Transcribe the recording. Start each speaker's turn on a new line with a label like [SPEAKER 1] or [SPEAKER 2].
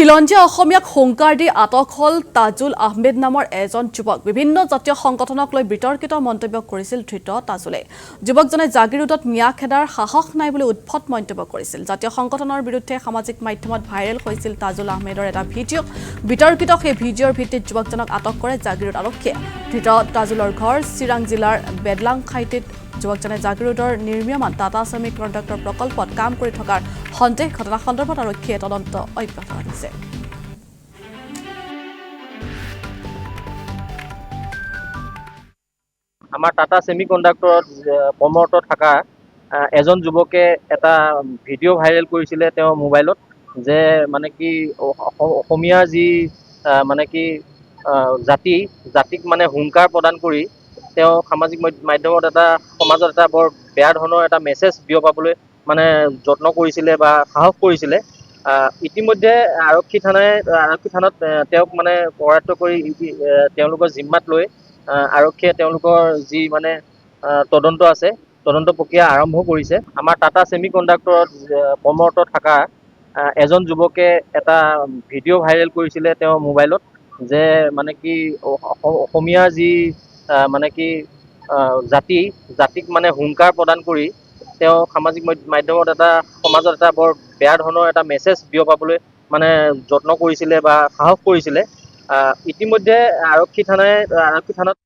[SPEAKER 1] খিলঞ্জীয়া অসমীয়াক হুংকাৰ দি আটক হল তাজুল আহমেদ নামৰ এজন যুৱক। বিভিন্ন জাতীয় সংগঠনক লৈ বিতৰ্কিত মন্তব্য কৰিছিল ধৃত তাজুলে। যুৱকজনে জাগিৰোডত মিয়া খেদাৰ সাহস নাই বুলি উদ্ভট মন্তব্য কৰিছিল। জাতীয় সংগঠনৰ বিৰুদ্ধে সামাজিক মাধ্যমত ভাইৰেল হৈছিল তাজুল আহমেদৰ এটা ভিডিঅ'। বিতৰ্কিত সেই ভিডিঅ'ৰ ভিত্তিত যুৱকজনক আটক কৰে জাগিৰোড আৰক্ষীয়ে। ধৃত তাজুলৰ ঘৰ চিৰাং জিলাৰ বেদলাংখাইটিত। যুৱকজনে জাগিৰোডৰ নিৰ্মীয়মান টাটা ছেমি কণ্ডাক্টৰ প্ৰকল্পত কাম কৰি থকাৰ সন্দেহ। ঘটনা সন্দৰ্ভত আৰক্ষীয়ে তদন্ত অব্যাহত ৰাখিছে।
[SPEAKER 2] আমাৰ টাটা ছেমি কণ্ডাক্টৰত কৰ্মৰত থকা এজন যুৱকে এটা ভিডিঅ' ভাইৰেল কৰিছিলে তেওঁৰ মোবাইলত, যে মানে কি অসমীয়াৰ যি মানে কি জাতিক মানে হুংকাৰ প্ৰদান কৰি তেওঁ সামাজিক মাধ্যমত সমাজত এটা বৰ বেয়া ধৰণৰ এটা মেছেজ বিয়পাবলৈ মানে যত্ন কৰিছিলে বা সাহস কৰিছিলে। ইতিমধ্যে আৰক্ষী থানাত তেওঁক মানে কৰায়ত্ব কৰি তেওঁলোকৰ জিম্মাত লৈ আৰক্ষীয়ে তেওঁলোকৰ যি মানে তদন্ত আছে, তদন্ত প্ৰক্ৰিয়া আৰম্ভ কৰিছে। আমাৰ টাটা ছেমি কণ্ডাক্টৰত কৰ্মৰত থকা এজন যুৱকে এটা ভিডিঅ' ভাইৰেল কৰিছিলে তেওঁৰ মোবাইলত, যে মানে কি অসমীয়াৰ যি মানে কি জাতিক মানে হুংকাৰ প্ৰদান কৰি তেওঁ সামাজিক মাধ্যমত সমাজত এটা বৰ বেয়া ধৰণৰ এটা মেছেজ বিয়পাবলৈ মানে যত্ন কৰিছিলে বা সাহস কৰিছিলে। ইতিমধ্যে আৰক্ষী থানাত